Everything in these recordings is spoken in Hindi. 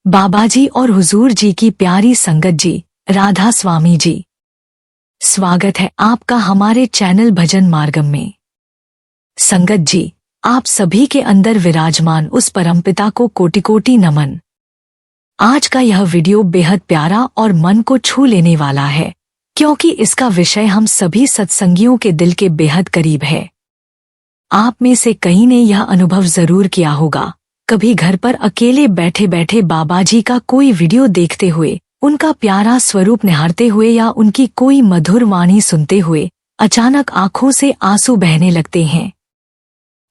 बाबाजी और हुजूर जी की प्यारी संगत जी, राधा स्वामी जी, स्वागत है आपका हमारे चैनल भजन मार्गम में। संगत जी, आप सभी के अंदर विराजमान उस परमपिता को कोटि कोटि नमन। आज का यह वीडियो बेहद प्यारा और मन को छू लेने वाला है, क्योंकि इसका विषय हम सभी सत्संगियों के दिल के बेहद करीब है। आप में से कई ने यह अनुभव जरूर किया होगा, कभी घर पर अकेले बैठे बैठे बाबाजी का कोई वीडियो देखते हुए, उनका प्यारा स्वरूप निहारते हुए या उनकी कोई मधुर वाणी सुनते हुए अचानक आंखों से आंसू बहने लगते हैं।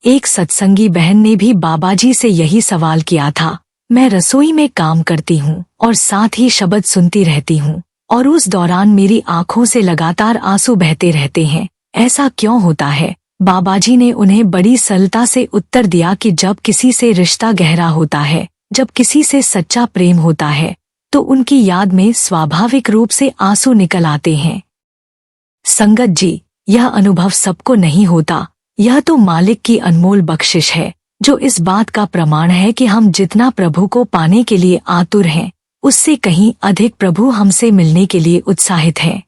एक सत्संगी बहन ने भी बाबाजी से यही सवाल किया था। मैं रसोई में काम करती हूँ और साथ ही शब्द सुनती रहती हूँ और उस दौरान मेरी आंखों से लगातार आंसू बहते रहते हैं, ऐसा क्यों होता है? बाबाजी ने उन्हें बड़ी सरलता से उत्तर दिया कि जब किसी से रिश्ता गहरा होता है, जब किसी से सच्चा प्रेम होता है, तो उनकी याद में स्वाभाविक रूप से आंसू निकल आते हैं। संगत जी, यह अनुभव सबको नहीं होता। यह तो मालिक की अनमोल बख्शिश है, जो इस बात का प्रमाण है कि हम जितना प्रभु को पाने के लिए आतुर हैं, उससे कहीं अधिक प्रभु हमसे मिलने के लिए उत्साहित हैं।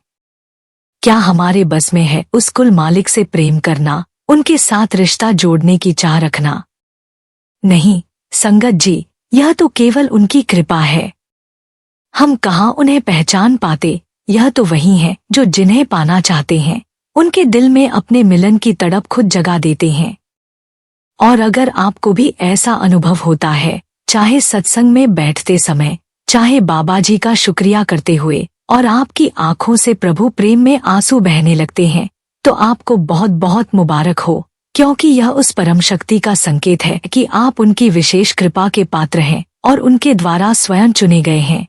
क्या हमारे बस में है उस कुल मालिक से प्रेम करना, उनके साथ रिश्ता जोड़ने की चाह रखना? नहीं संगत जी, यह तो केवल उनकी कृपा है। हम कहाँ उन्हें पहचान पाते? यह तो वही है जो जिन्हें पाना चाहते हैं, उनके दिल में अपने मिलन की तड़प खुद जगा देते हैं। और अगर आपको भी ऐसा अनुभव होता है, चाहे सत्संग में बैठते समय, चाहे बाबाजी का शुक्रिया करते हुए, और आपकी आंखों से प्रभु प्रेम में आंसू बहने लगते हैं, तो आपको बहुत बहुत मुबारक हो, क्योंकि यह उस परम शक्ति का संकेत है कि आप उनकी विशेष कृपा के पात्र हैं और उनके द्वारा स्वयं चुने गए हैं।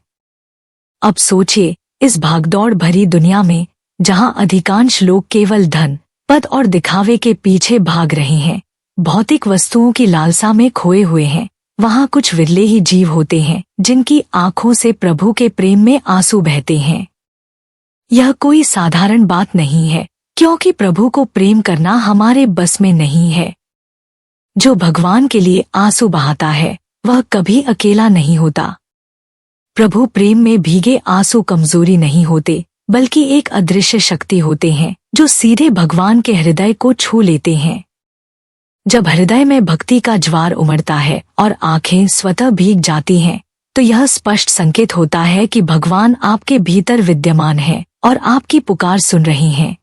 अब सोचिए, इस भागदौड़ भरी दुनिया में, जहां अधिकांश लोग केवल धन, पद और दिखावे के पीछे भाग रहे हैं, भौतिक वस्तुओं की लालसा में खोए हुए हैं, वहां कुछ विरले ही जीव होते हैं जिनकी आंखों से प्रभु के प्रेम में आंसू बहते हैं। यह कोई साधारण बात नहीं है, क्योंकि प्रभु को प्रेम करना हमारे बस में नहीं है। जो भगवान के लिए आंसू बहाता है, वह कभी अकेला नहीं होता। प्रभु प्रेम में भीगे आंसू कमजोरी नहीं होते, बल्कि एक अदृश्य शक्ति होते हैं जो सीधे भगवान के हृदय को छू लेते हैं। जब हृदय में भक्ति का ज्वार उमड़ता है और आंखें स्वतः भीग जाती हैं, तो यह स्पष्ट संकेत होता है कि भगवान आपके भीतर विद्यमान है और आपकी पुकार सुन रही हैं।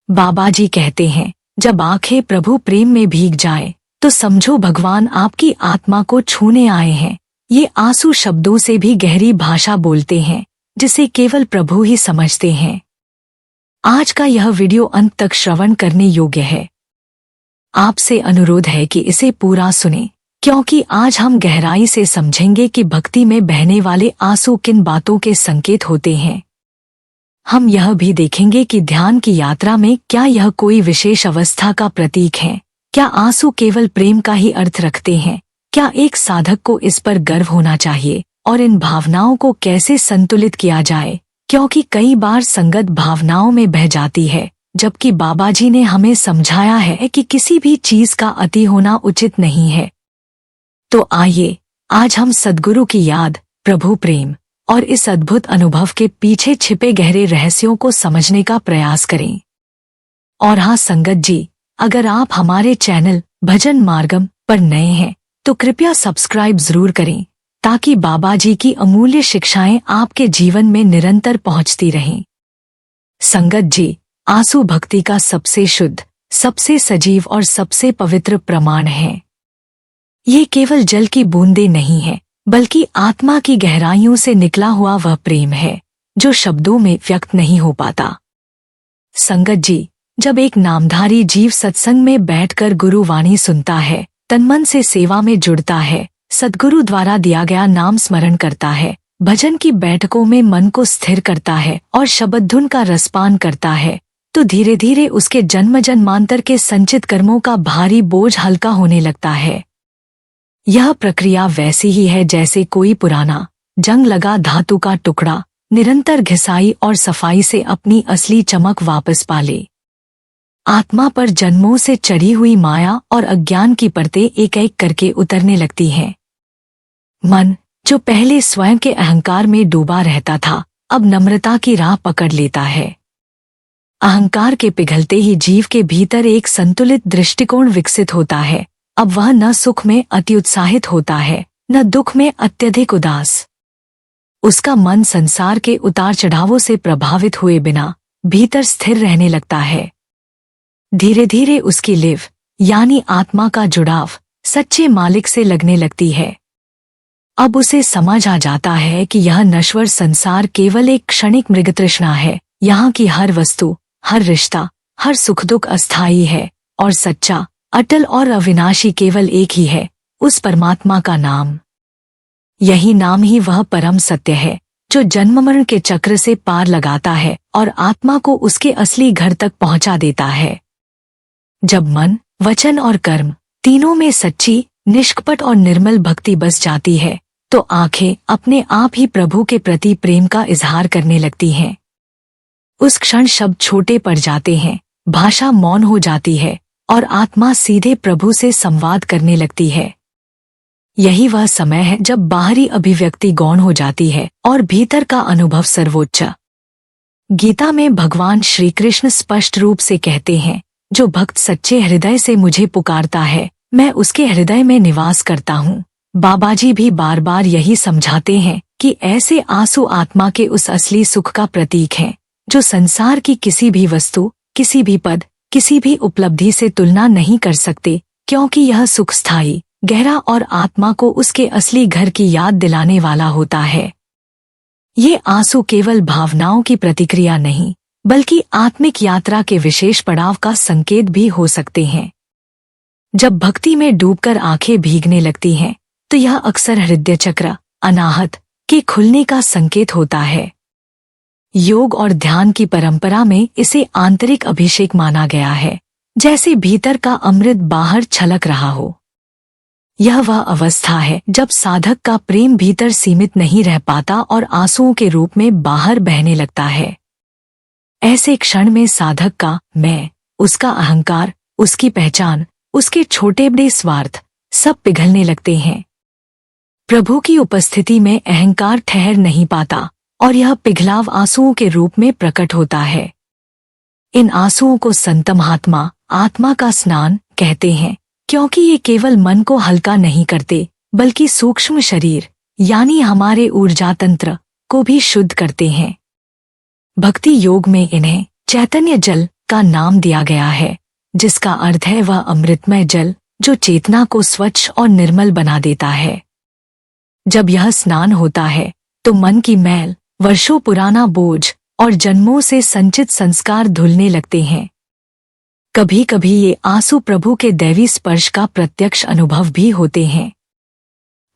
बाबाजी कहते हैं, जब आंखें प्रभु प्रेम में भीग जाए, तो समझो भगवान आपकी आत्मा को छूने आए हैं। ये आंसू शब्दों से भी गहरी भाषा बोलते हैं, जिसे केवल प्रभु ही समझते हैं। आज का यह वीडियो अंत तक श्रवण करने योग्य है। आपसे अनुरोध है कि इसे पूरा सुनें, क्योंकि आज हम गहराई से समझेंगे कि भक्ति में बहने वाले आंसू किन बातों के संकेत होते हैं। हम यह भी देखेंगे कि ध्यान की यात्रा में क्या यह कोई विशेष अवस्था का प्रतीक है? क्या आंसू केवल प्रेम का ही अर्थ रखते हैं? क्या एक साधक को इस पर गर्व होना चाहिए और इन भावनाओं को कैसे संतुलित किया जाए? क्योंकि कई बार संगत भावनाओं में बह जाती है, जबकि बाबाजी ने हमें समझाया है कि किसी भी चीज का अति होना उचित नहीं है। तो आइए, आज हम सद्गुरु की याद, प्रभु प्रेम और इस अद्भुत अनुभव के पीछे छिपे गहरे रहस्यों को समझने का प्रयास करें। और हाँ संगत जी, अगर आप हमारे चैनल भजन मार्गम पर नए हैं, तो कृपया सब्सक्राइब जरूर करें, ताकि बाबाजी की अमूल्य शिक्षाएं आपके जीवन में निरंतर पहुंचती रहें। संगत जी, आंसू भक्ति का सबसे शुद्ध, सबसे सजीव और सबसे पवित्र प्रमाण है। ये केवल जल की बूंदें नहीं है, बल्कि आत्मा की गहराइयों से निकला हुआ वह प्रेम है, जो शब्दों में व्यक्त नहीं हो पाता। संगत जी, जब एक नामधारी जीव सत्संग में बैठकर गुरुवाणी सुनता है, तनमन से सेवा में जुड़ता है, सद्गुरु द्वारा दिया गया नाम स्मरण करता है, भजन की बैठकों में मन को स्थिर करता है और शब्द धुन का रसपान करता है, तो धीरे धीरे उसके जन्म जन्मांतर के संचित कर्मों का भारी बोझ हल्का होने लगता है। यह प्रक्रिया वैसी ही है जैसे कोई पुराना, जंग लगा धातु का टुकड़ा निरंतर घिसाई और सफाई से अपनी असली चमक वापस पाले। आत्मा पर जन्मों से चढ़ी हुई माया और अज्ञान की परतें एक एक करके उतरने लगती हैं। मन, जो पहले स्वयं के अहंकार में डूबा रहता था, अब नम्रता की राह पकड़ लेता है। अहंकार के पिघलते ही जीव के भीतर एक संतुलित दृष्टिकोण विकसित होता है। अब वह न सुख में अत्युत्साहित होता है, न दुख में अत्यधिक उदास। उसका मन संसार के उतार चढ़ावों से प्रभावित हुए बिना भीतर स्थिर रहने लगता है। धीरे धीरे उसकी लिव यानी आत्मा का जुड़ाव सच्चे मालिक से लगने लगती है। अब उसे समझ आ जाता है कि यह नश्वर संसार केवल एक क्षणिक मृगतृष्णा है। यहाँ की हर वस्तु, हर रिश्ता, हर सुख दुख अस्थायी है और सच्चा, अटल और अविनाशी केवल एक ही है, उस परमात्मा का नाम। यही नाम ही वह परम सत्य है जो जन्म मरण के चक्र से पार लगाता है और आत्मा को उसके असली घर तक पहुंचा देता है। जब मन, वचन और कर्म तीनों में सच्ची, निष्कपट और निर्मल भक्ति बस जाती है तो आंखें अपने आप ही प्रभु के प्रति प्रेम का इजहार करने लगती हैं। उस क्षण शब्द छोटे पड़ जाते हैं, भाषा मौन हो जाती है और आत्मा सीधे प्रभु से संवाद करने लगती है। यही वह समय है जब बाहरी अभिव्यक्ति गौण हो जाती है और भीतर का अनुभव सर्वोच्च। गीता में भगवान श्री कृष्ण स्पष्ट रूप से कहते हैं, जो भक्त सच्चे हृदय से मुझे पुकारता है, मैं उसके हृदय में निवास करता हूँ। बाबाजी भी बार बार यही समझाते हैं कि ऐसे आंसू आत्मा के उस असली सुख का प्रतीक हैं, जो संसार की किसी भी वस्तु, किसी भी पद, किसी भी उपलब्धि से तुलना नहीं कर सकते, क्योंकि यह सुख स्थायी, गहरा और आत्मा को उसके असली घर की याद दिलाने वाला होता है। ये आंसू केवल भावनाओं की प्रतिक्रिया नहीं, बल्कि आत्मिक यात्रा के विशेष पड़ाव का संकेत भी हो सकते हैं। जब भक्ति में डूबकर आंखें भीगने लगती हैं, तो यह अक्सर हृदय चक्र, अनाहत के खुलने का संकेत होता है। योग और ध्यान की परंपरा में इसे आंतरिक अभिषेक माना गया है, जैसे भीतर का अमृत बाहर छलक रहा हो। यह वह अवस्था है जब साधक का प्रेम भीतर सीमित नहीं रह पाता और आंसुओं के रूप में बाहर बहने लगता है। ऐसे क्षण में साधक का मैं, उसका अहंकार, उसकी पहचान, उसके छोटे बड़े स्वार्थ सब पिघलने लगते हैं। प्रभु की उपस्थिति में अहंकार ठहर नहीं पाता और यह पिघलाव आंसुओं के रूप में प्रकट होता है। इन आंसुओं को संत महात्मा आत्मा का स्नान कहते हैं, क्योंकि ये केवल मन को हल्का नहीं करते, बल्कि सूक्ष्म शरीर यानी हमारे ऊर्जा तंत्र को भी शुद्ध करते हैं। भक्ति योग में इन्हें चैतन्य जल का नाम दिया गया है, जिसका अर्थ है वह अमृतमय जल जो चेतना को स्वच्छ और निर्मल बना देता है। जब यह स्नान होता है तो मन की मैल, वर्षों पुराना बोझ और जन्मों से संचित संस्कार धुलने लगते हैं। कभी कभी ये आंसू प्रभु के दैवी स्पर्श का प्रत्यक्ष अनुभव भी होते हैं।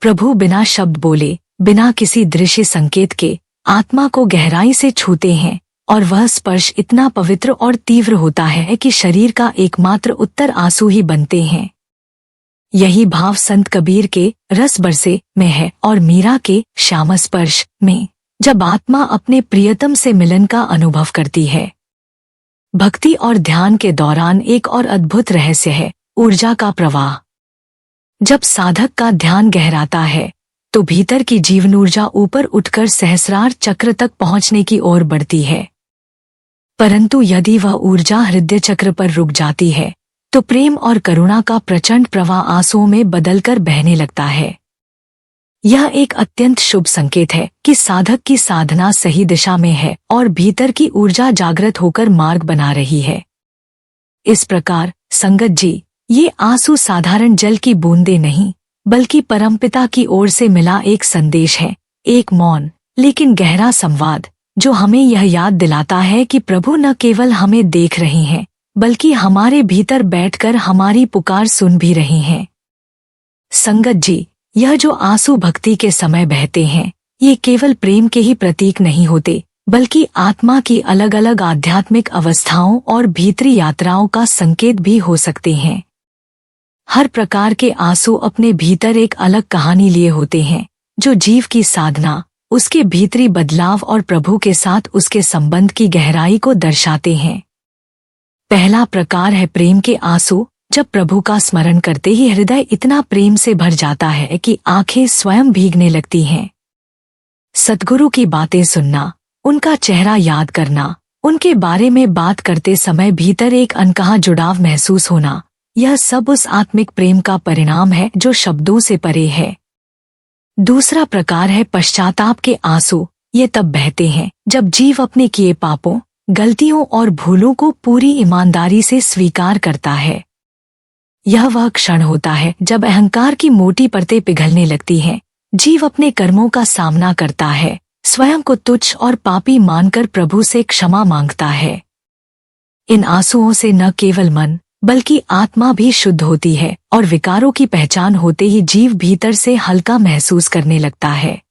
प्रभु बिना शब्द बोले, बिना किसी दृश्य संकेत के आत्मा को गहराई से छूते हैं और वह स्पर्श इतना पवित्र और तीव्र होता है कि शरीर का एकमात्र उत्तर आंसू ही बनते हैं। यही भाव संत कबीर के रस बरसे में है और मीरा के श्याम स्पर्श में, जब आत्मा अपने प्रियतम से मिलन का अनुभव करती है। भक्ति और ध्यान के दौरान एक और अद्भुत रहस्य है, ऊर्जा का प्रवाह। जब साधक का ध्यान गहराता है तो भीतर की जीवन ऊर्जा ऊपर उठकर सहस्रार चक्र तक पहुंचने की ओर बढ़ती है। परंतु यदि वह ऊर्जा हृदय चक्र पर रुक जाती है तो प्रेम और करुणा का प्रचंड प्रवाह आंसुओं में बदलकर बहने लगता है। यह एक अत्यंत शुभ संकेत है कि साधक की साधना सही दिशा में है और भीतर की ऊर्जा जागृत होकर मार्ग बना रही है। इस प्रकार संगत जी, ये आंसू साधारण जल की बूंदें नहीं, बल्कि परमपिता की ओर से मिला एक संदेश है, एक मौन लेकिन गहरा संवाद, जो हमें यह याद दिलाता है कि प्रभु न केवल हमें देख रहे हैं, बल्कि हमारे भीतर बैठकर हमारी पुकार सुन भी रहे हैं। संगत जी, यह जो आंसू भक्ति के समय बहते हैं, ये केवल प्रेम के ही प्रतीक नहीं होते, बल्कि आत्मा की अलग अलग आध्यात्मिक अवस्थाओं और भीतरी यात्राओं का संकेत भी हो सकते हैं। हर प्रकार के आंसू अपने भीतर एक अलग कहानी लिए होते हैं, जो जीव की साधना, उसके भीतरी बदलाव और प्रभु के साथ उसके संबंध की गहराई को दर्शाते हैं। पहला प्रकार है प्रेम के आंसू, जब प्रभु का स्मरण करते ही हृदय इतना प्रेम से भर जाता है कि आंखें स्वयं भीगने लगती हैं। सद्गुरु की बातें सुनना, उनका चेहरा याद करना, उनके बारे में बात करते समय भीतर एक अनकहा जुड़ाव महसूस होना, यह सब उस आत्मिक प्रेम का परिणाम है जो शब्दों से परे है। दूसरा प्रकार है पश्चाताप के आंसू। ये तब बहते हैं जब जीव अपने किए पापों, गलतियों और भूलों को पूरी ईमानदारी से स्वीकार करता है। यह वह क्षण होता है जब अहंकार की मोटी परतें पिघलने लगती हैं, जीव अपने कर्मों का सामना करता है, स्वयं को तुच्छ और पापी मानकर प्रभु से क्षमा मांगता है। इन आंसुओं से न केवल मन बल्कि आत्मा भी शुद्ध होती है और विकारों की पहचान होते ही जीव भीतर से हल्का महसूस करने लगता है।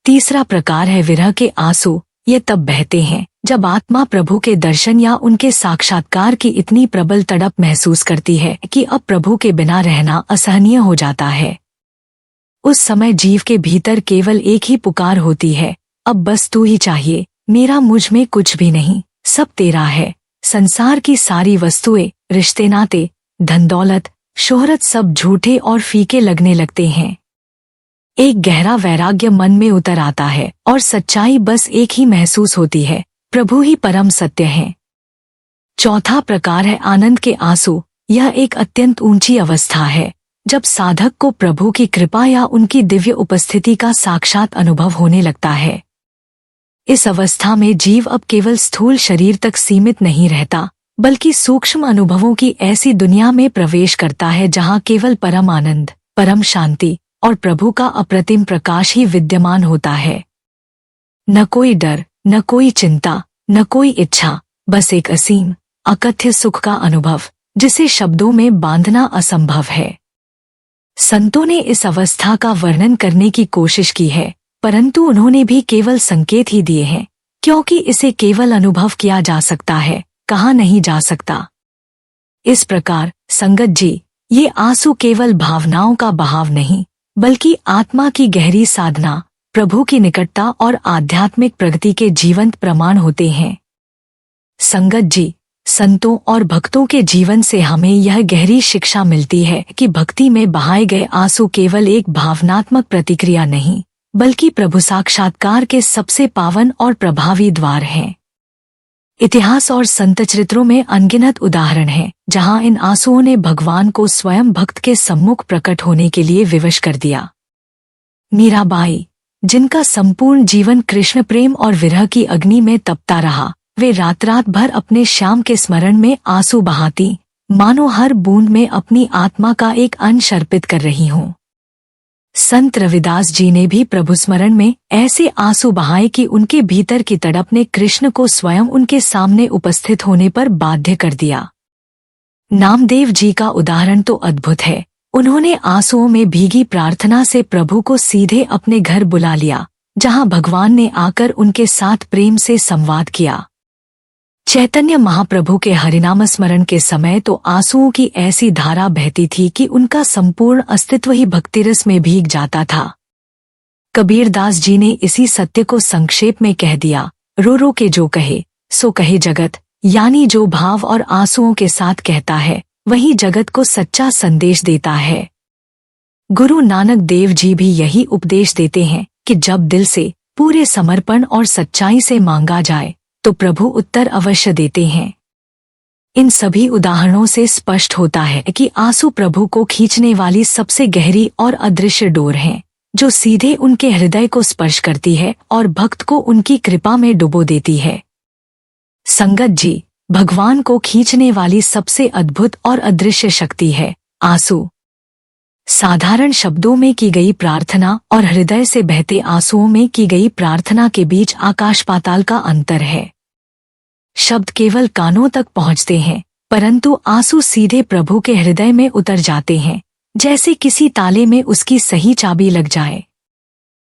तीसरा प्रकार है विरह के आंसू। ये तब बहते हैं जब आत्मा प्रभु के दर्शन या उनके साक्षात्कार की इतनी प्रबल तड़प महसूस करती है कि अब प्रभु के बिना रहना असहनीय हो जाता है। उस समय जीव के भीतर केवल एक ही पुकार होती है, अब बस तू ही चाहिए, मेरा मुझ में कुछ भी नहीं, सब तेरा है। संसार की सारी वस्तुएं, रिश्ते नाते, धन दौलत, शोहरत सब झूठे और फीके लगने लगते हैं। एक गहरा वैराग्य मन में उतर आता है और सच्चाई बस एक ही महसूस होती है, प्रभु ही परम सत्य है। चौथा प्रकार है आनंद के आंसू। यह एक अत्यंत ऊंची अवस्था है जब साधक को प्रभु की कृपा या उनकी दिव्य उपस्थिति का साक्षात अनुभव होने लगता है। इस अवस्था में जीव अब केवल स्थूल शरीर तक सीमित नहीं रहता, बल्कि सूक्ष्म अनुभवों की ऐसी दुनिया में प्रवेश करता है जहां केवल परम आनंद, परम शांति और प्रभु का अप्रतिम प्रकाश ही विद्यमान होता है। न कोई डर, न कोई चिंता, न कोई इच्छा, बस एक असीम, अकथ्य सुख का अनुभव जिसे शब्दों में बांधना असंभव है। संतों ने इस अवस्था का वर्णन करने की कोशिश की है, परंतु उन्होंने भी केवल संकेत ही दिए हैं, क्योंकि इसे केवल अनुभव किया जा सकता है, कहा नहीं जा सकता। इस प्रकार संगत जी, ये आंसू केवल भावनाओं का बहाव नहीं, बल्कि आत्मा की गहरी साधना, प्रभु की निकटता और आध्यात्मिक प्रगति के जीवंत प्रमाण होते हैं। संगत जी, संतों और भक्तों के जीवन से हमें यह गहरी शिक्षा मिलती है कि भक्ति में बहाए गए आंसू केवल एक भावनात्मक प्रतिक्रिया नहीं, बल्कि प्रभु साक्षात्कार के सबसे पावन और प्रभावी द्वार हैं। इतिहास और संत चरित्रों में अनगिनत उदाहरण हैं जहां इन आंसुओं ने भगवान को स्वयं भक्त के सम्मुख प्रकट होने के लिए विवश कर दिया। मीराबाई, जिनका संपूर्ण जीवन कृष्ण प्रेम और विरह की अग्नि में तपता रहा, वे रात रात भर अपने श्याम के स्मरण में आंसू बहाती, मानो हर बूंद में अपनी आत्मा का एक अंश अर्पित कर रही हों। संत रविदास जी ने भी प्रभु स्मरण में ऐसे आंसू बहाए कि उनके भीतर की तड़प ने कृष्ण को स्वयं उनके सामने उपस्थित होने पर बाध्य कर दिया। नामदेव जी का उदाहरण तो अद्भुत है। उन्होंने आंसुओं में भीगी प्रार्थना से प्रभु को सीधे अपने घर बुला लिया, जहां भगवान ने आकर उनके साथ प्रेम से संवाद किया। चैतन्य महाप्रभु के हरिनाम स्मरण के समय तो आंसुओं की ऐसी धारा बहती थी कि उनका संपूर्ण अस्तित्व ही भक्तिरस में भीग जाता था। कबीरदास जी ने इसी सत्य को संक्षेप में कह दिया, रो रो के जो कहे सो कहे जगत, यानी जो भाव और आंसुओं के साथ कहता है वही जगत को सच्चा संदेश देता है। गुरु नानक देव जी भी यही उपदेश देते हैं कि जब दिल से पूरे समर्पण और सच्चाई से मांगा जाए तो प्रभु उत्तर अवश्य देते हैं। इन सभी उदाहरणों से स्पष्ट होता है कि आंसू प्रभु को खींचने वाली सबसे गहरी और अदृश्य डोर हैं, जो सीधे उनके हृदय को स्पर्श करती है और भक्त को उनकी कृपा में डुबो देती है। संगत जी, भगवान को खींचने वाली सबसे अद्भुत और अदृश्य शक्ति है आंसू। साधारण शब्दों में की गई प्रार्थना और हृदय से बहते आंसुओं में की गई प्रार्थना के बीच आकाश पाताल का अंतर है। शब्द केवल कानों तक पहुंचते हैं, परंतु आंसू सीधे प्रभु के हृदय में उतर जाते हैं, जैसे किसी ताले में उसकी सही चाबी लग जाए।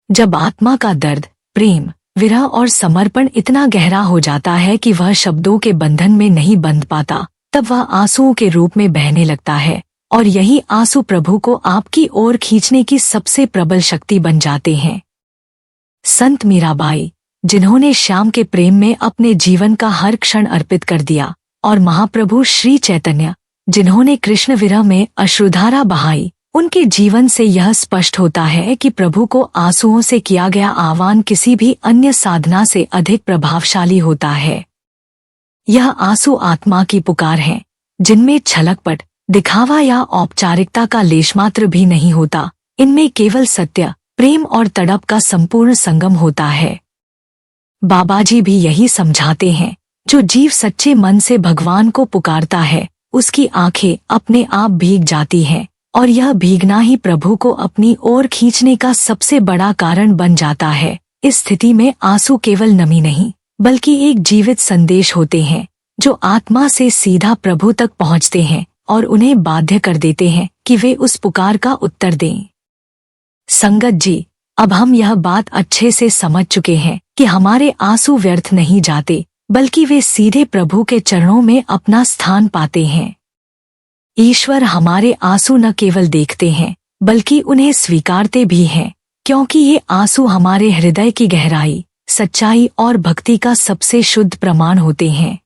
जब आत्मा का दर्द, प्रेम, विरह और समर्पण इतना गहरा हो जाता है कि वह शब्दों के बंधन में नहीं बंध पाता, तब वह आंसुओं के रूप में बहने लगता है, और यही आंसू प्रभु को आपकी ओर खींचने की सबसे प्रबल शक्ति बन जाते हैं। संत मीराबाई, जिन्होंने श्याम के प्रेम में अपने जीवन का हर क्षण अर्पित कर दिया, और महाप्रभु श्री चैतन्य, जिन्होंने कृष्ण विरह में अश्रुधारा बहाई, उनके जीवन से यह स्पष्ट होता है कि प्रभु को आंसुओं से किया गया आह्वान किसी भी अन्य साधना से अधिक प्रभावशाली होता है। यह आंसू आत्मा की पुकार है, जिनमें छलकपट, दिखावा या औपचारिकता का लेशमात्र भी नहीं होता। इनमें केवल सत्य, प्रेम और तड़प का संपूर्ण संगम होता है। बाबाजी भी यही समझाते हैं, जो जीव सच्चे मन से भगवान को पुकारता है, उसकी आंखें अपने आप भीग जाती हैं, और यह भीगना ही प्रभु को अपनी ओर खींचने का सबसे बड़ा कारण बन जाता है। इस स्थिति में आंसू केवल नमी नहीं, बल्कि एक जीवित संदेश होते हैं, जो आत्मा से सीधा प्रभु तक पहुंचते हैं और उन्हें बाध्य कर देते हैं कि वे उस पुकार का उत्तर दें। संगत जी, अब हम यह बात अच्छे से समझ चुके हैं कि हमारे आंसू व्यर्थ नहीं जाते, बल्कि वे सीधे प्रभु के चरणों में अपना स्थान पाते हैं। ईश्वर हमारे आंसू न केवल देखते हैं, बल्कि उन्हें स्वीकारते भी हैं, क्योंकि ये आंसू हमारे हृदय की गहराई, सच्चाई और भक्ति का सबसे शुद्ध प्रमाण होते हैं।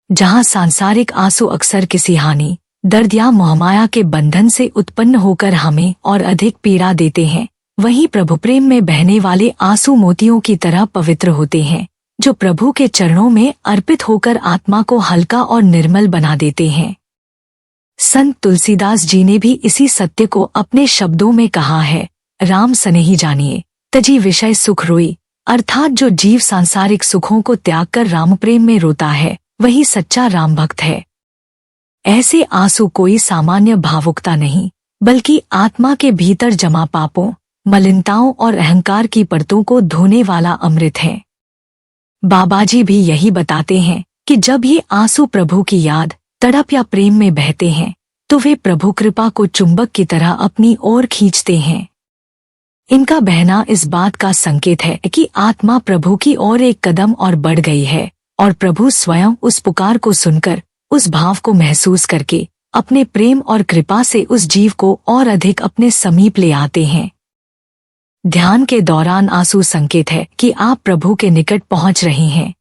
जहाँ सांसारिक आंसू अक्सर किसी हानि, दर्द या मोहमाया के बंधन से उत्पन्न होकर हमें और अधिक पीड़ा देते हैं, वहीं प्रभु प्रेम में बहने वाले आंसू मोतियों की तरह पवित्र होते हैं, जो प्रभु के चरणों में अर्पित होकर आत्मा को हल्का और निर्मल बना देते हैं। संत तुलसीदास जी ने भी इसी सत्य को अपने शब्दों में कहा है, राम सनेही जानिए तजी विषय सुख रोई। अर्थात जो जीव सांसारिक सुखों को त्याग कर राम प्रेम में रोता है, वही सच्चा राम भक्त है। ऐसे आंसू कोई सामान्य भावुकता नहीं, बल्कि आत्मा के भीतर जमा पापों, मलिनताओं और अहंकार की परतों को धोने वाला अमृत है। बाबाजी भी यही बताते हैं कि जब ये आंसू प्रभु की याद, तड़प या प्रेम में बहते हैं, तो वे प्रभु कृपा को चुंबक की तरह अपनी ओर खींचते हैं। इनका बहना इस बात का संकेत है कि आत्मा प्रभु की ओर एक कदम और बढ़ गई है, और प्रभु स्वयं उस पुकार को सुनकर, उस भाव को महसूस करके, अपने प्रेम और कृपा से उस जीव को और अधिक अपने समीप ले आते हैं। ध्यान के दौरान आंसू संकेत है कि आप प्रभु के निकट पहुंच रहे हैं।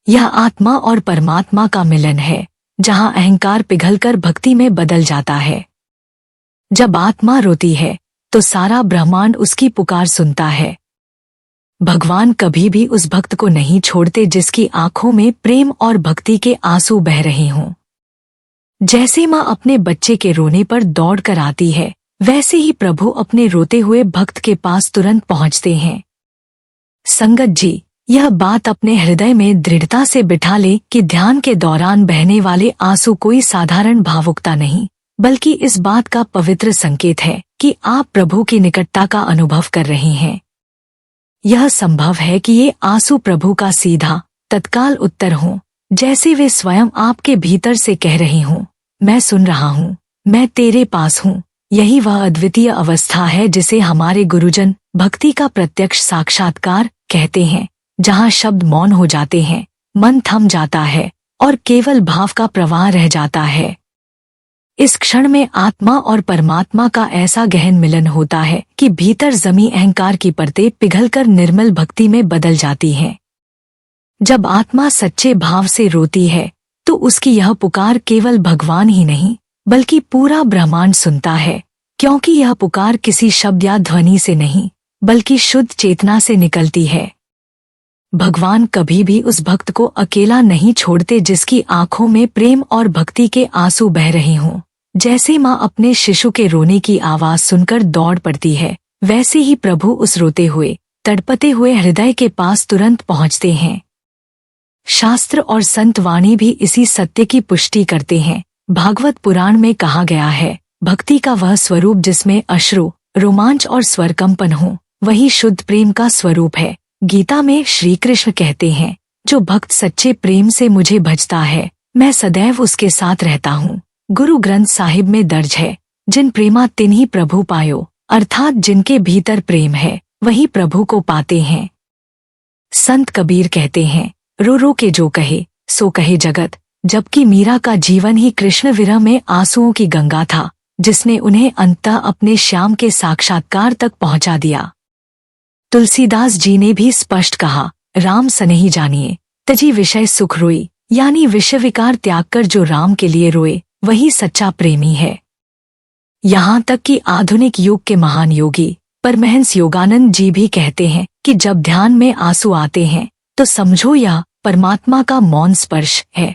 यह आत्मा और परमात्मा का मिलन है, जहां अहंकार पिघलकर भक्ति में बदल जाता है। जब आत्मा रोती है, तो सारा ब्रह्मांड उसकी पुकार सुनता है। भगवान कभी भी उस भक्त को नहीं छोड़ते जिसकी आंखों में प्रेम और भक्ति के आंसू बह रहे हों। जैसे माँ अपने बच्चे के रोने पर दौड़ कर आती है, वैसे ही प्रभु अपने रोते हुए भक्त के पास तुरंत पहुंचते हैं। संगत जी, यह बात अपने हृदय में दृढ़ता से बिठा ले कि ध्यान के दौरान बहने वाले आंसू कोई साधारण भावुकता नहीं, बल्कि इस बात का पवित्र संकेत है कि आप प्रभु की निकटता का अनुभव कर रहे हैं। यह संभव है कि ये आंसू प्रभु का सीधा, तत्काल उत्तर हो, जैसे वे स्वयं आपके भीतर से कह रहे हों, मैं सुन रहा हूँ, मैं तेरे पास हूँ। यही वह अद्वितीय अवस्था है जिसे हमारे गुरुजन भक्ति का प्रत्यक्ष साक्षात्कार कहते हैं, जहाँ शब्द मौन हो जाते हैं, मन थम जाता है और केवल भाव का प्रवाह रह जाता है। इस क्षण में आत्मा और परमात्मा का ऐसा गहन मिलन होता है कि भीतर जमी अहंकार की परतें पिघलकर निर्मल भक्ति में बदल जाती हैं। जब आत्मा सच्चे भाव से रोती है, तो उसकी यह पुकार केवल भगवान ही नहीं, बल्कि पूरा ब्रह्मांड सुनता है, क्योंकि यह पुकार किसी शब्द या ध्वनि से नहीं, बल्कि शुद्ध चेतना से निकलती है। भगवान कभी भी उस भक्त को अकेला नहीं छोड़ते जिसकी आंखों में प्रेम और भक्ति के आंसू बह रहे हों। जैसे माँ अपने शिशु के रोने की आवाज सुनकर दौड़ पड़ती है, वैसे ही प्रभु उस रोते हुए, तड़पते हुए हृदय के पास तुरंत पहुँचते हैं। शास्त्र और संत वाणी भी इसी सत्य की पुष्टि करते हैं। भागवत पुराण में कहा गया है, भक्ति का वह स्वरूप जिसमें अश्रु, रोमांच और स्वरकंपन हो, वही शुद्ध प्रेम का स्वरूप है। गीता में श्री कृष्ण कहते हैं, जो भक्त सच्चे प्रेम से मुझे भजता है, मैं सदैव उसके साथ रहता हूँ। गुरु ग्रंथ साहिब में दर्ज है, जिन प्रेमा तिन्ही प्रभु पायो, अर्थात जिनके भीतर प्रेम है, वही प्रभु को पाते हैं। संत कबीर कहते हैं, रो रो के जो कहे, सो कहे जगत। जबकि मीरा का जीवन ही कृष्ण विरह में आंसुओं की गंगा था, जिसने उन्हें अंततः अपने श्याम के साक्षात्कार तक पहुंचा दिया। तुलसीदास जी ने भी स्पष्ट कहा, राम सनेही जानिए तजी विषय सुख रोई, यानी विषय विकार त्याग कर जो राम के लिए रोए, वही सच्चा प्रेमी है। यहाँ तक कि आधुनिक युग के महान योगी परमहंस योगानंद जी भी कहते हैं कि जब ध्यान में आंसू आते हैं तो समझो यह परमात्मा का मौन स्पर्श है।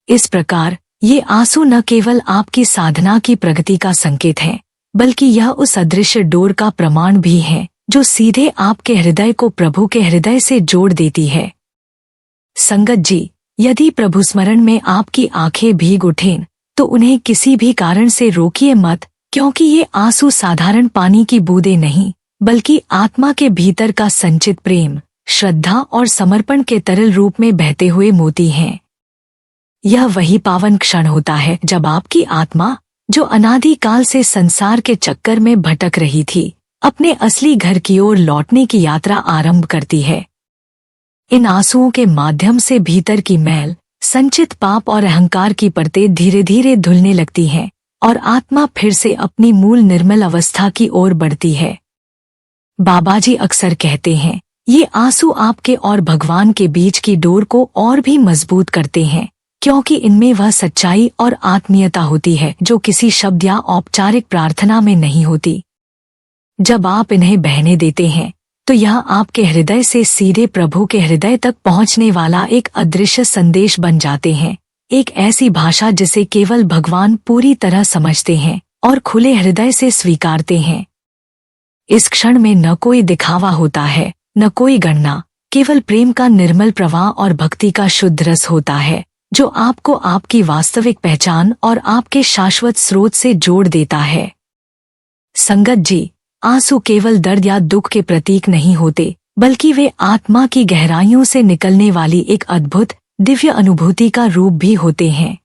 इस प्रकार ये आंसू न केवल आपकी साधना की प्रगति का संकेत हैं, बल्कि यह उस अदृश्य डोर का प्रमाण भी है जो सीधे आपके हृदय को प्रभु के हृदय से जोड़ देती है। संगत जी, यदि प्रभु स्मरण में आपकी आंखें भीग उठें तो उन्हें किसी भी कारण से रोकिए मत, क्योंकि ये आंसू साधारण पानी की बूंदें नहीं, बल्कि आत्मा के भीतर का संचित प्रेम, श्रद्धा और समर्पण के तरल रूप में बहते हुए मोती हैं। यह वही पावन क्षण होता है जब आपकी आत्मा, जो अनादिकाल से संसार के चक्कर में भटक रही थी, अपने असली घर की ओर लौटने की यात्रा आरंभ करती है। इन आंसुओं के माध्यम से भीतर की मैल, संचित पाप और अहंकार की परतें धीरे धीरे धुलने लगती हैं और आत्मा फिर से अपनी मूल निर्मल अवस्था की ओर बढ़ती है। बाबा जी अक्सर कहते हैं, ये आंसू आपके और भगवान के बीच की डोर को और भी मजबूत करते हैं, क्योंकि इनमें वह सच्चाई और आत्मीयता होती है जो किसी शब्द या औपचारिक प्रार्थना में नहीं होती। जब आप इन्हें बहने देते हैं तो यह आपके हृदय से सीधे प्रभु के हृदय तक पहुंचने वाला एक अदृश्य संदेश बन जाते हैं, एक ऐसी भाषा जिसे केवल भगवान पूरी तरह समझते हैं और खुले हृदय से स्वीकारते हैं। इस क्षण में न कोई दिखावा होता है, न कोई गणना, केवल प्रेम का निर्मल प्रवाह और भक्ति का शुद्ध रस होता है, जो आपको आपकी वास्तविक पहचान और आपके शाश्वत स्रोत से जोड़ देता है। संगत जी, आंसू केवल दर्द या दुख के प्रतीक नहीं होते, बल्कि वे आत्मा की गहराइयों से निकलने वाली एक अद्भुत दिव्य अनुभूति का रूप भी होते हैं।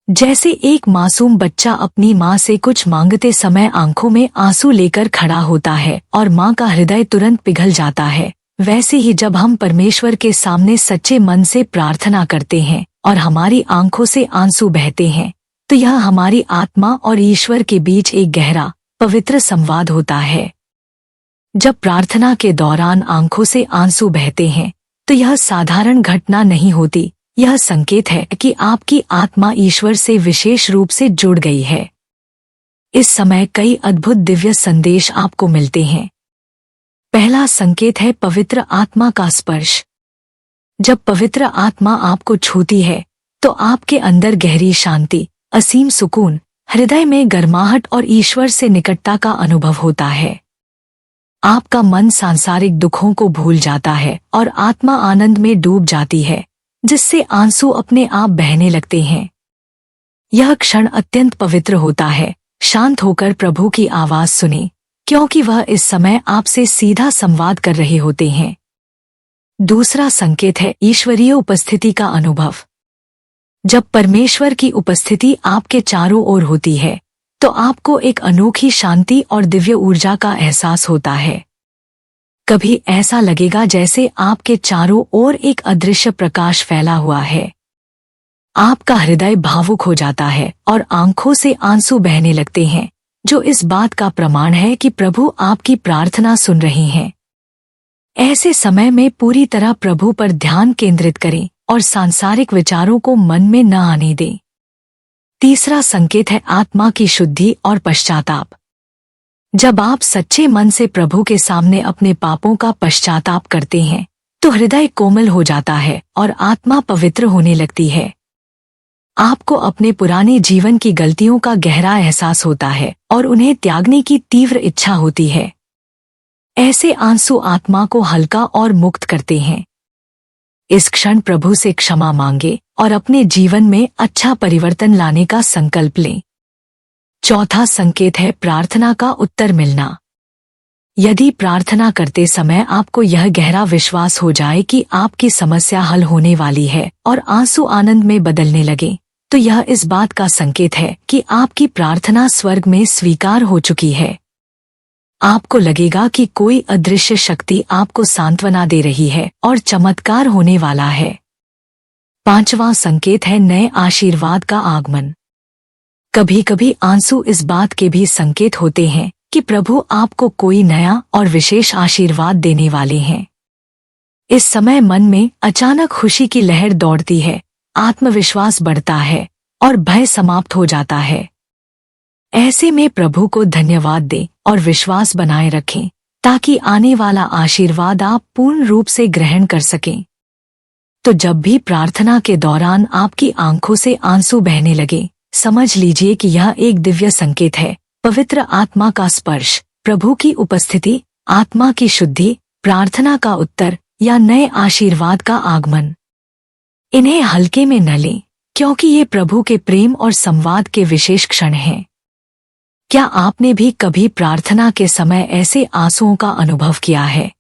जैसे एक मासूम बच्चा अपनी माँ से कुछ मांगते समय आंखों में आंसू लेकर खड़ा होता है और माँ का हृदय तुरंत पिघल जाता है, वैसे ही जब हम परमेश्वर के सामने सच्चे मन से प्रार्थना करते हैं और हमारी आंखों से आंसू बहते हैं, तो यह हमारी आत्मा और ईश्वर के बीच एक गहरा पवित्र संवाद होता है। जब प्रार्थना के दौरान आंखों से आंसू बहते हैं तो यह साधारण घटना नहीं होती, यह संकेत है कि आपकी आत्मा ईश्वर से विशेष रूप से जुड़ गई है। इस समय कई अद्भुत दिव्य संदेश आपको मिलते हैं। पहला संकेत है पवित्र आत्मा का स्पर्श। जब पवित्र आत्मा आपको छूती है तो आपके अंदर गहरी शांति, असीम सुकून, हृदय में गर्माहट और ईश्वर से निकटता का अनुभव होता है। आपका मन सांसारिक दुखों को भूल जाता है और आत्मा आनंद में डूब जाती है, जिससे आंसू अपने आप बहने लगते हैं। यह क्षण अत्यंत पवित्र होता है। शांत होकर प्रभु की आवाज सुने, क्योंकि वह इस समय आपसे सीधा संवाद कर रहे होते हैं। दूसरा संकेत है ईश्वरीय उपस्थिति का अनुभव। जब परमेश्वर की उपस्थिति आपके चारों ओर होती है तो आपको एक अनोखी शांति और दिव्य ऊर्जा का एहसास होता है। कभी ऐसा लगेगा जैसे आपके चारों ओर एक अदृश्य प्रकाश फैला हुआ है। आपका हृदय भावुक हो जाता है और आंखों से आंसू बहने लगते हैं, जो इस बात का प्रमाण है कि प्रभु आपकी प्रार्थना सुन रहे हैं। ऐसे समय में पूरी तरह प्रभु पर ध्यान केंद्रित करें और सांसारिक विचारों को मन में न आने दें। तीसरा संकेत है आत्मा की शुद्धि और पश्चाताप। जब आप सच्चे मन से प्रभु के सामने अपने पापों का पश्चाताप करते हैं तो हृदय कोमल हो जाता है और आत्मा पवित्र होने लगती है। आपको अपने पुराने जीवन की गलतियों का गहरा एहसास होता है और उन्हें त्यागने की तीव्र इच्छा होती है। ऐसे आंसू आत्मा को हल्का और मुक्त करते हैं। इस क्षण प्रभु से क्षमा मांगे और अपने जीवन में अच्छा परिवर्तन लाने का संकल्प लें। चौथा संकेत है प्रार्थना का उत्तर मिलना। यदि प्रार्थना करते समय आपको यह गहरा विश्वास हो जाए कि आपकी समस्या हल होने वाली है और आंसू आनंद में बदलने लगे, तो यह इस बात का संकेत है कि आपकी प्रार्थना स्वर्ग में स्वीकार हो चुकी है। आपको लगेगा कि कोई अदृश्य शक्ति आपको सांत्वना दे रही है और चमत्कार होने वाला है। पांचवां संकेत है नए आशीर्वाद का आगमन। कभी कभी आंसू इस बात के भी संकेत होते हैं कि प्रभु आपको कोई नया और विशेष आशीर्वाद देने वाले हैं। इस समय मन में अचानक खुशी की लहर दौड़ती है, आत्मविश्वास बढ़ता है और भय समाप्त हो जाता है। ऐसे में प्रभु को धन्यवाद दें और विश्वास बनाए रखें ताकि आने वाला आशीर्वाद आप पूर्ण रूप से ग्रहण कर सकें। तो जब भी प्रार्थना के दौरान आपकी आंखों से आंसू बहने लगे, समझ लीजिए कि यह एक दिव्य संकेत है। पवित्र आत्मा का स्पर्श, प्रभु की उपस्थिति, आत्मा की शुद्धि, प्रार्थना का उत्तर या नए आशीर्वाद का आगमन। इन्हें हल्के में न लें, क्योंकि ये प्रभु के प्रेम और संवाद के विशेष क्षण हैं। क्या आपने भी कभी प्रार्थना के समय ऐसे आंसुओं का अनुभव किया है?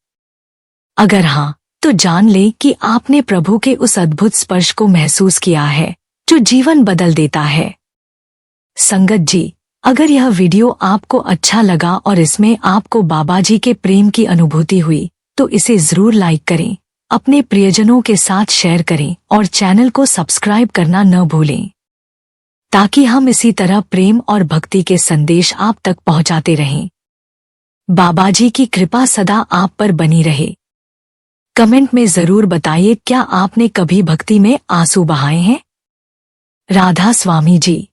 अगर हाँ, तो जान लें कि आपने प्रभु के उस अद्भुत स्पर्श को महसूस किया है जो जीवन बदल देता है। संगत जी, अगर यह वीडियो आपको अच्छा लगा और इसमें आपको बाबा जी के प्रेम की अनुभूति हुई, तो इसे जरूर लाइक करें, अपने प्रियजनों के साथ शेयर करें और चैनल को सब्सक्राइब करना न भूलें, ताकि हम इसी तरह प्रेम और भक्ति के संदेश आप तक पहुंचाते रहें। बाबा जी की कृपा सदा आप पर बनी रहे। कमेंट में जरूर बताइए, क्या आपने कभी भक्ति में आंसू बहाए हैं? राधा स्वामी जी।